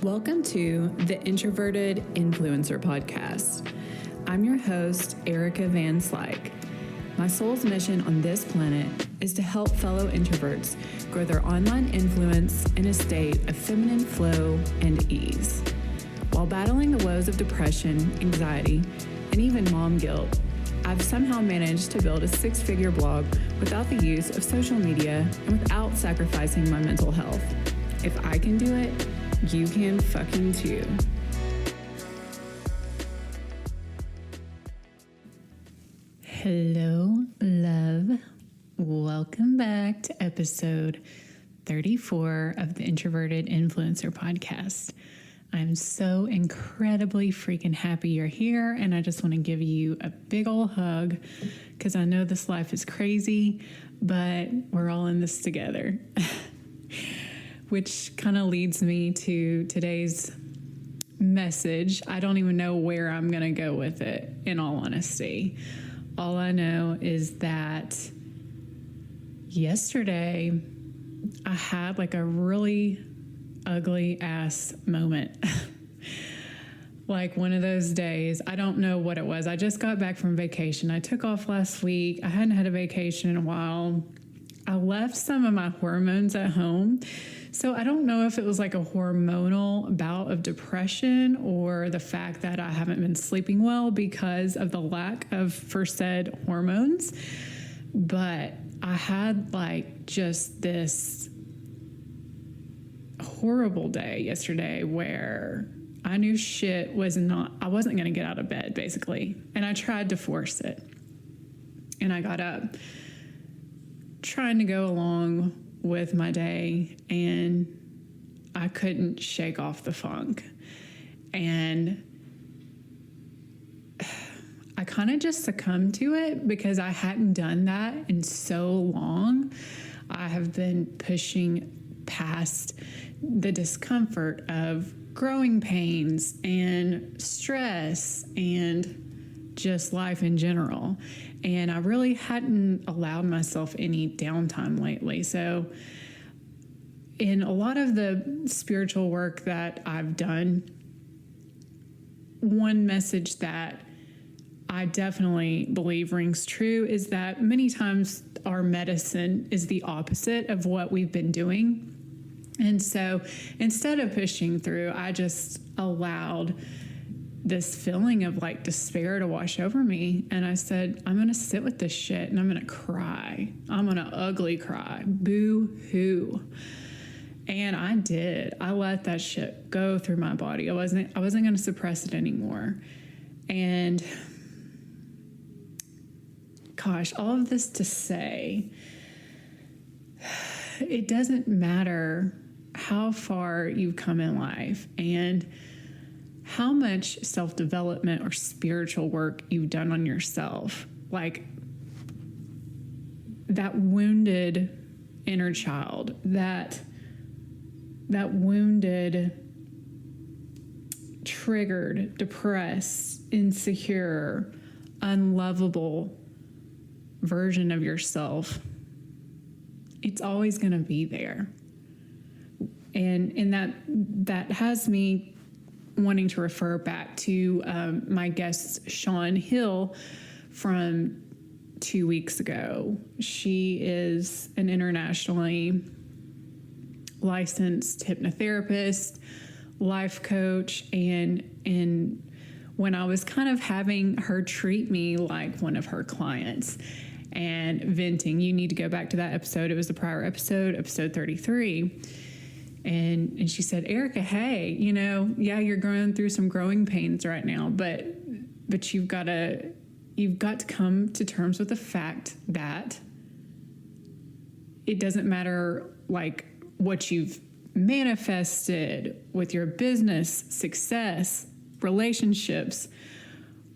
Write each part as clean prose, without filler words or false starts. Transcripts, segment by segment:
Welcome to the Introverted Influencer Podcast. I'm your host, Erica Van Slyke. My soul's mission on this planet is to help fellow introverts grow their online influence in a state of feminine flow and ease. While battling the woes of depression, anxiety, and even mom guilt, I've somehow managed to build a six-figure blog without the use of social media and without sacrificing my mental health. If I can do it, you can fucking too. Hello, love. Welcome back to episode 34 of the Introverted Influencer Podcast. I'm so incredibly freaking happy you're here, and I just want to give you a big ol' hug because I know this life is crazy, but we're all in this together. Which kind of leads me to today's message. I don't even know where I'm going to go with it, in all honesty. All I know is that yesterday I had like a really ugly ass moment. Like one of those days. I don't know what it was. I just got back from vacation. I took off last week. I hadn't had a vacation in a while. I left some of my hormones at home. So I don't know if it was like a hormonal bout of depression or the fact that I haven't been sleeping well because of the lack of said hormones. But I had like just this horrible day yesterday where I knew I wasn't going to get out of bed basically. And I tried to force it. And I got up trying to go along with my day, and I couldn't shake off the funk. And I kind of just succumbed to it because I hadn't done that in so long. I have been pushing past the discomfort of growing pains and stress and just life in general. And I really hadn't allowed myself any downtime lately. So in a lot of the spiritual work that I've done, one message that I definitely believe rings true is that many times our medicine is the opposite of what we've been doing. And so instead of pushing through, I just allowed this feeling of like despair to wash over me. And I said, I'm going to sit with this shit and I'm going to cry. I'm going to ugly cry. Boo hoo. And I did. I let that shit go through my body. I wasn't going to suppress it anymore. And gosh, all of this to say, it doesn't matter how far you've come in life and how much self-development or spiritual work you've done on yourself. Like that wounded inner child, that wounded, triggered, depressed, insecure, unlovable version of yourself, it's always going to be there. And that has me wanting to refer back to my guest, Shawn Hill, from 2 weeks ago. She is an internationally licensed hypnotherapist, life coach, and when I was kind of having her treat me like one of her clients and venting, you need to go back to that episode. It was the prior episode 33. And she said, Erica, hey, you're going through some growing pains right now, but you've got to come to terms with the fact that it doesn't matter like what you've manifested with your business, success, relationships,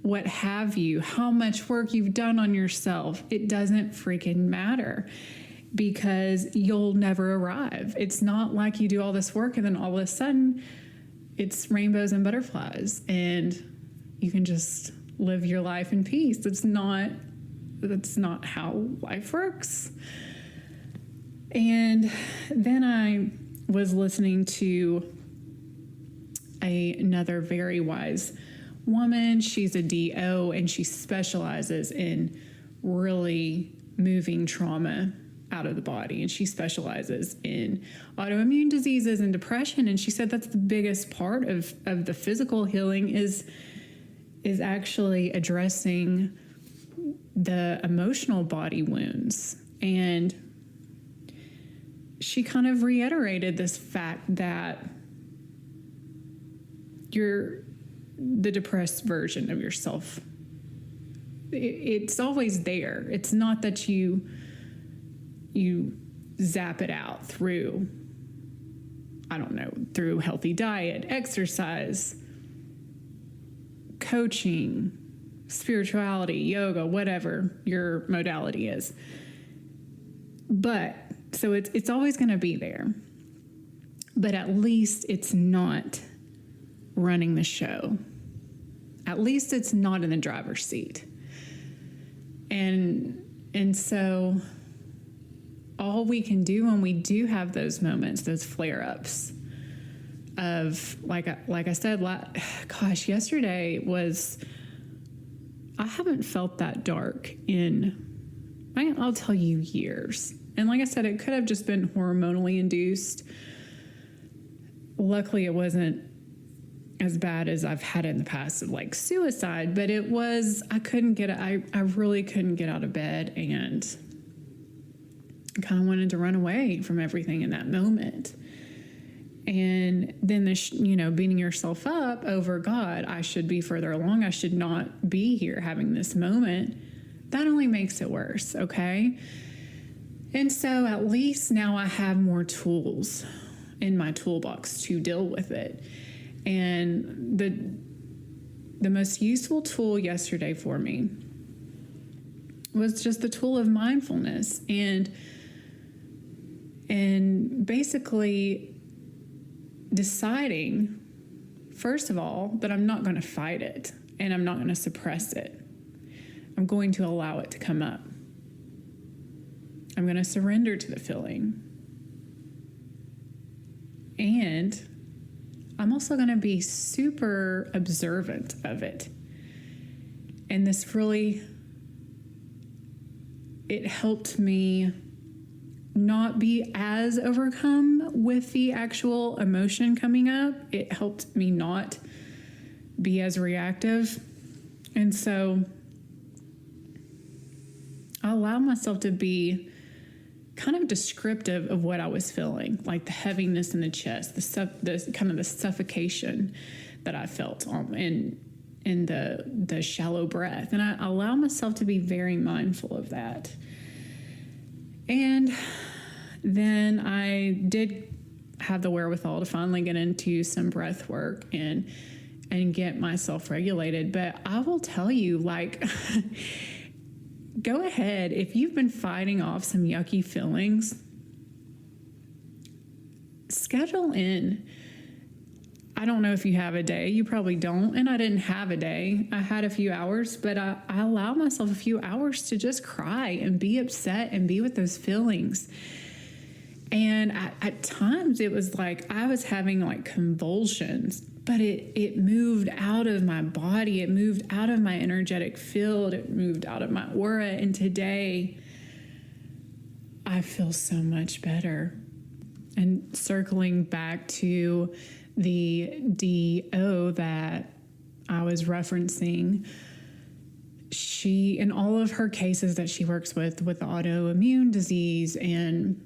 what have you, how much work you've done on yourself. It doesn't freaking matter. Because you'll never arrive. It's not like you do all this work and then all of a sudden it's rainbows and butterflies and you can just live your life in peace. That's not how life works. And then I was listening to another very wise woman. She's a DO, and she specializes in really moving trauma out of the body, and she specializes in autoimmune diseases and depression. And she said that's the biggest part of the physical healing is actually addressing the emotional body wounds. And she kind of reiterated this fact that you're the depressed version of yourself. It's always there. It's not that you zap it out through, I don't know, through healthy diet, exercise, coaching, spirituality, yoga, whatever your modality is. But so it's always going to be there. But at least it's not running the show. At least it's not in the driver's seat. And so all we can do when we do have those moments, those flare-ups of, like I said, gosh, yesterday was, I haven't felt that dark I'll tell you, years. And like I said, it could have just been hormonally induced. Luckily, it wasn't as bad as I've had in the past of like suicide, but it was, I really couldn't get out of bed, and kind of wanted to run away from everything in that moment. And then beating yourself up over, God, I should be further along. I should not be here having this moment. That only makes it worse. Okay. And so at least now I have more tools in my toolbox to deal with it. And the most useful tool yesterday for me was just the tool of mindfulness, and basically deciding, first of all, that I'm not going to fight it and I'm not going to suppress it. I'm going to allow it to come up. I'm going to surrender to the feeling. And I'm also going to be super observant of it. And this really, it helped me not be as overcome with the actual emotion coming up. It helped me not be as reactive. And so I allowed myself to be kind of descriptive of what I was feeling, like the heaviness in the chest, the kind of the suffocation that I felt in the shallow breath. And I allow myself to be very mindful of that. And then I did have the wherewithal to finally get into some breath work and get myself regulated. But I will tell you, like, go ahead. If you've been fighting off some yucky feelings, schedule in. I don't know if you have a day. You probably don't. And I didn't have a day. I had a few hours, but I allowed myself a few hours to just cry and be upset and be with those feelings. And at times it was like I was having like convulsions, but it moved out of my body. It moved out of my energetic field. It moved out of my aura. And today I feel so much better. And circling back to the DO that I was referencing, she, in all of her cases that she works with autoimmune disease and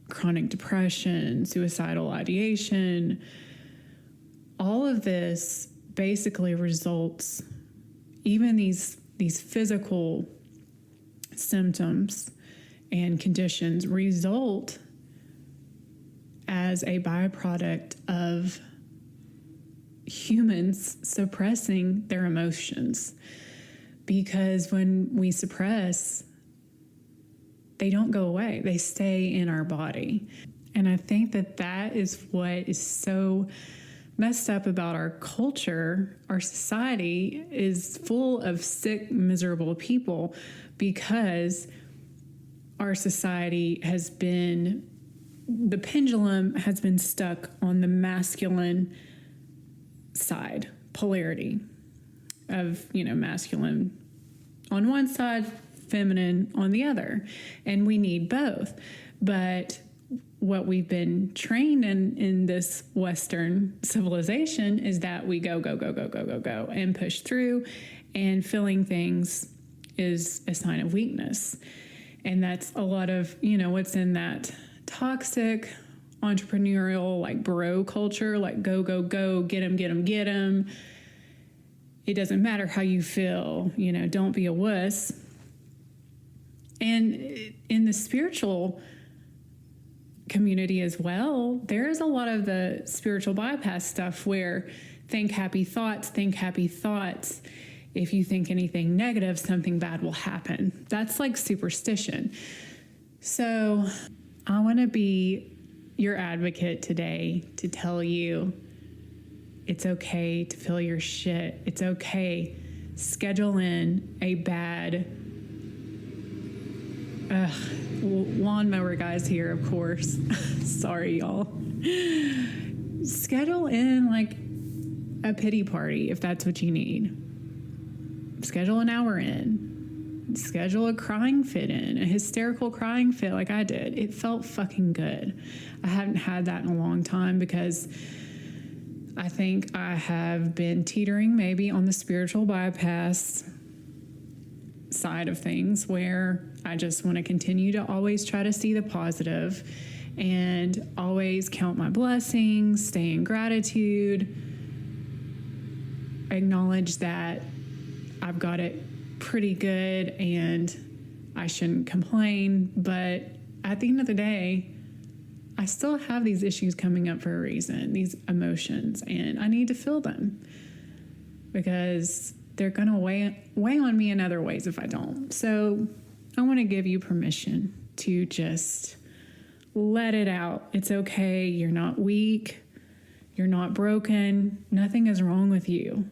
chronic depression, suicidal ideation, all of this basically results, even these physical symptoms and conditions result as a byproduct of humans suppressing their emotions. Because when we suppress, they don't go away. They stay in our body. And I think that is what is so messed up about our culture. Our society is full of sick, miserable people because our society has been, the pendulum has been stuck on the masculine side, polarity of, masculine on one side, feminine on the other. And we need both. But what we've been trained in this Western civilization is that we go, and push through, and feeling things is a sign of weakness. And that's a lot of, what's in that toxic entrepreneurial, like bro culture, like go, get him. It doesn't matter how you feel, don't be a wuss. And in the spiritual community as well, there's a lot of the spiritual bypass stuff where think happy thoughts. If you think anything negative, something bad will happen. That's like superstition. So I want to be your advocate today to tell you it's okay to feel your shit. It's okay. Schedule in a bad lawnmower guys here, of course. Sorry, y'all. Schedule in like a pity party if that's what you need. Schedule an hour in. Schedule a crying fit in, a hysterical crying fit like I did. It felt fucking good. I haven't had that in a long time because I think I have been teetering maybe on the spiritual bypass side of things where I just want to continue to always try to see the positive and always count my blessings, stay in gratitude, acknowledge that I've got it pretty good and I shouldn't complain. But at the end of the day, I still have these issues coming up for a reason, these emotions, and I need to feel them because they're going to weigh on me in other ways if I don't. So I want to give you permission to just let it out. It's okay. You're not weak. You're not broken. Nothing is wrong with you.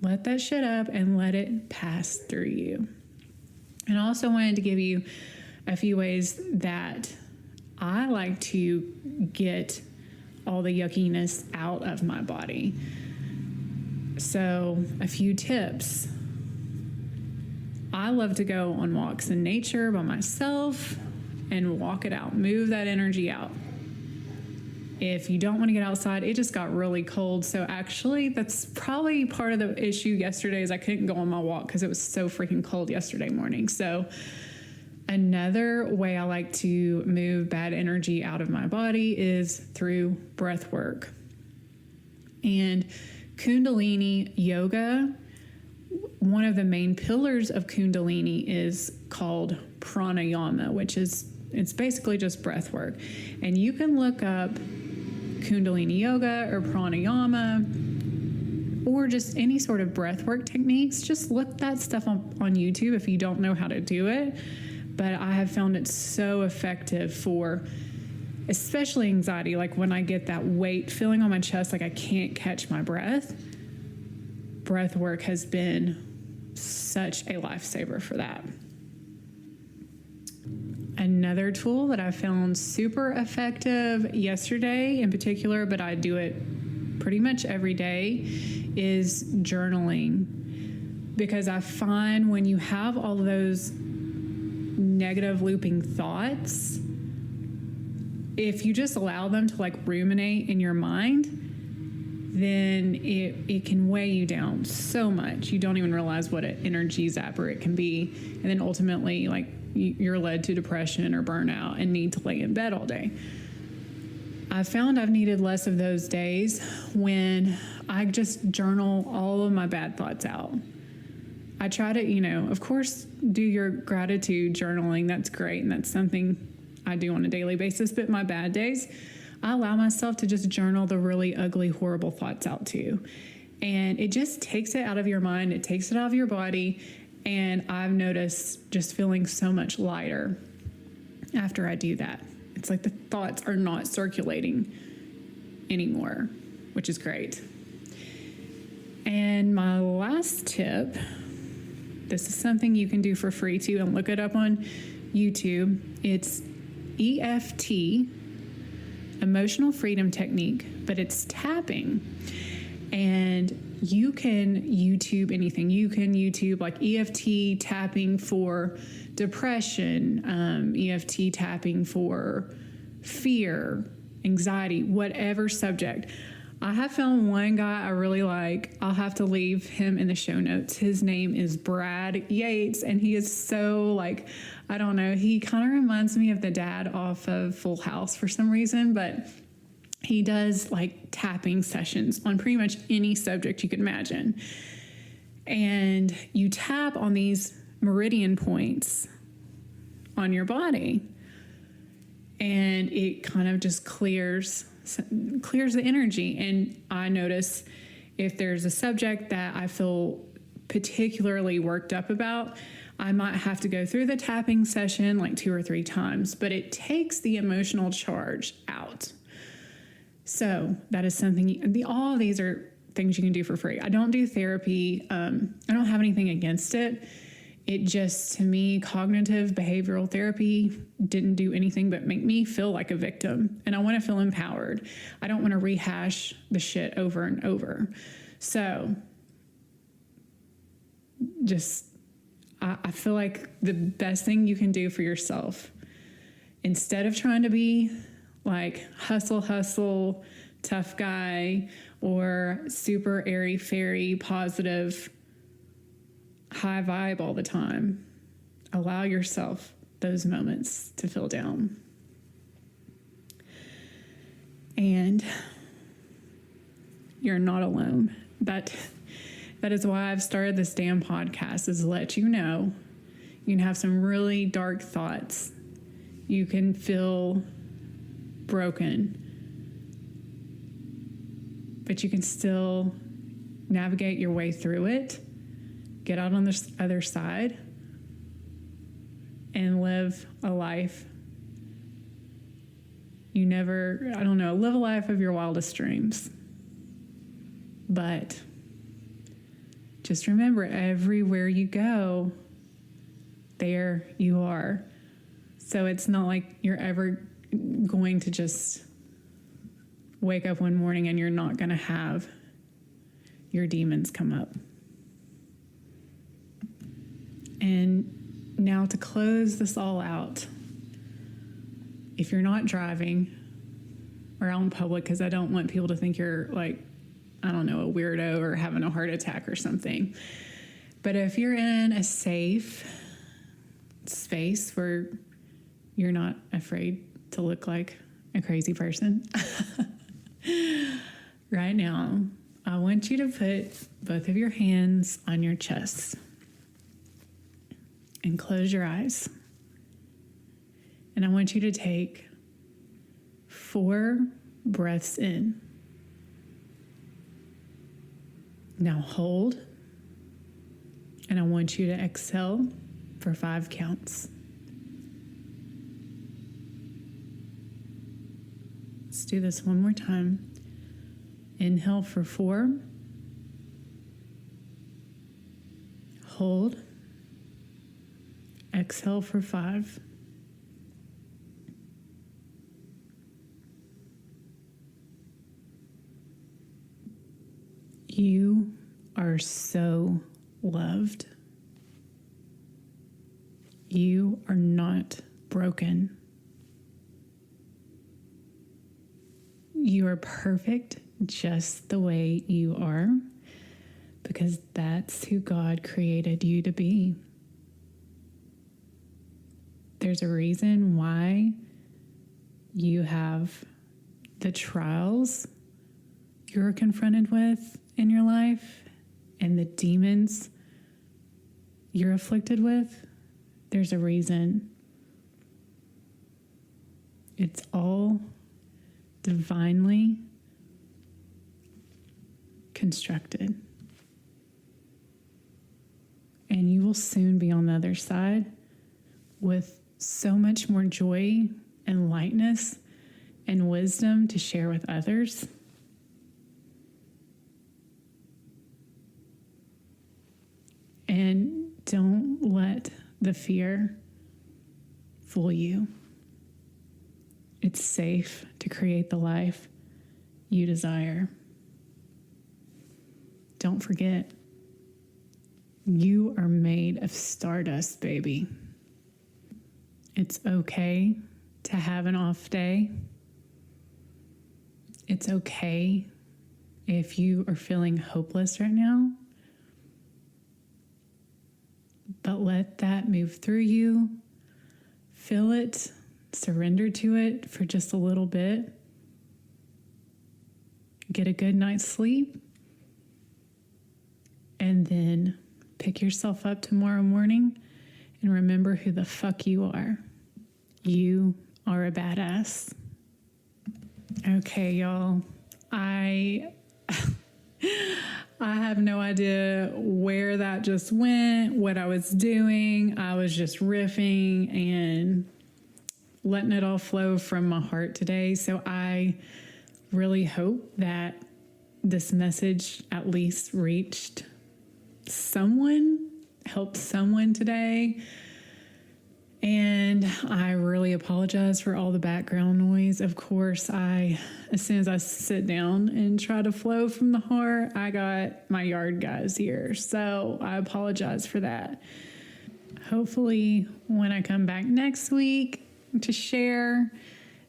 Let that shit up and let it pass through you. And I also wanted to give you a few ways that I like to get all the yuckiness out of my body. So a few tips. I love to go on walks in nature by myself and walk it out, move that energy out. If you don't want to get outside, it just got really cold. So actually, that's probably part of the issue yesterday is I couldn't go on my walk because it was so freaking cold yesterday morning. So another way I like to move bad energy out of my body is through breath work. And Kundalini yoga, one of the main pillars of Kundalini is called pranayama, it's basically just breath work. And you can look up Kundalini yoga or pranayama or just any sort of breath work techniques. Just look that stuff on YouTube if you don't know how to do it. But I have found it so effective for especially anxiety, like when I get that weight feeling on my chest, like I can't catch my breath. Breath work has been such a lifesaver for that. Another tool that I found super effective yesterday in particular, but I do it pretty much every day, is journaling. Because I find when you have all those negative looping thoughts, if you just allow them to like ruminate in your mind, then it can weigh you down so much. You don't even realize what an energy zapper it can be. And then ultimately, like, you're led to depression or burnout and need to lay in bed all day. I found I've needed less of those days when I just journal all of my bad thoughts out. I try to, of course, do your gratitude journaling. That's great. And that's something I do on a daily basis. But my bad days, I allow myself to just journal the really ugly, horrible thoughts out too. And it just takes it out of your mind. It takes it out of your body. And I've noticed just feeling so much lighter after I do that. It's like the thoughts are not circulating anymore, which is great. And my last tip, this is something you can do for free too, and look it up on YouTube. It's EFT, emotional freedom technique, but it's tapping. And you can YouTube anything. You can YouTube like EFT tapping for depression, EFT tapping for fear, anxiety, whatever subject. I have found one guy I really like. I'll have to leave him in the show notes. His name is Brad Yates, and he is so like, I don't know, he kind of reminds me of the dad off of Full House for some reason, but he does like tapping sessions on pretty much any subject you could imagine. And you tap on these meridian points on your body, and it kind of just clears the energy. And I notice if there's a subject that I feel particularly worked up about, I might have to go through the tapping session like 2 or 3 times, but it takes the emotional charge out. So that is something, all of these are things you can do for free. I don't do therapy. I don't have anything against it. It just, to me, cognitive behavioral therapy didn't do anything but make me feel like a victim. And I want to feel empowered. I don't want to rehash the shit over and over. So just, I feel like the best thing you can do for yourself, instead of trying to be like hustle, tough guy, or super airy fairy, positive, high vibe all the time, allow yourself those moments to feel down. And you're not alone. That is why I've started this damn podcast, is to let you know you can have some really dark thoughts. You can feel broken, but you can still navigate your way through it, get out on the other side, and live a life live a life of your wildest dreams. But just remember, everywhere you go, there you are. So it's not like you're ever going to just wake up one morning and you're not going to have your demons come up. And now, to close this all out, if you're not driving or out in public, because I don't want people to think you're like, I don't know, a weirdo or having a heart attack or something. But if you're in a safe space where you're not afraid to look like a crazy person, right now, I want you to put both of your hands on your chest and close your eyes. And I want you to take 4 breaths in. Now hold. And I want you to exhale for 5 counts. Let's do this one more time. Inhale for 4. Hold. Exhale for 5. You are so loved. You are not broken. You are perfect just the way you are, because that's who God created you to be. There's a reason why you have the trials you're confronted with in your life and the demons you're afflicted with. There's a reason. It's all divinely constructed. And you will soon be on the other side with so much more joy and lightness and wisdom to share with others. And don't let the fear fool you. It's safe to create the life you desire. Don't forget, you are made of stardust, baby. It's okay to have an off day. It's okay if you are feeling hopeless right now. But let that move through you. Feel it. Surrender to it for just a little bit. Get a good night's sleep. And then pick yourself up tomorrow morning and remember who the fuck you are. You are a badass. Okay, y'all. I have no idea where that just went, what I was doing. I was just riffing and letting it all flow from my heart today. So I really hope that this message at least reached someone, helped someone today. And I really apologize for all the background noise. Of course, as soon as I sit down and try to flow from the heart, I got my yard guys here. So I apologize for that. Hopefully, when I come back next week to share,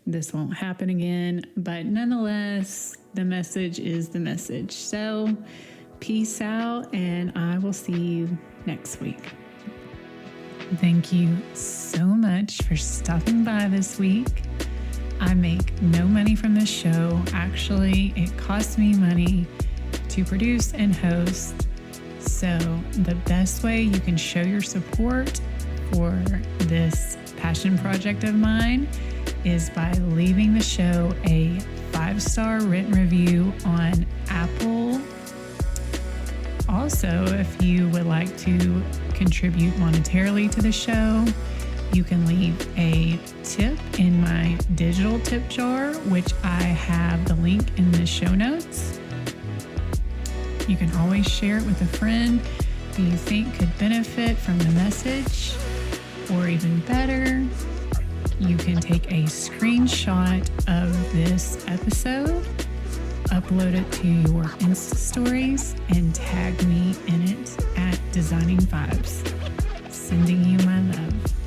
this won't happen again. But nonetheless, the message is the message. So peace out, and I will see you next week. Thank you so much for stopping by this week. I make no money from this show. Actually, it costs me money to produce and host. So the best way you can show your support for this passion project of mine is by leaving the show a 5-star written review on Apple. Also, if you would like to contribute monetarily to the show, you can leave a tip in my digital tip jar, which I have the link in the show notes. You can always share it with a friend who you think could benefit from the message, or even better, you can take a screenshot of this episode, upload it to your Insta stories, and tag me in it at Designing Vibes. Sending you my love.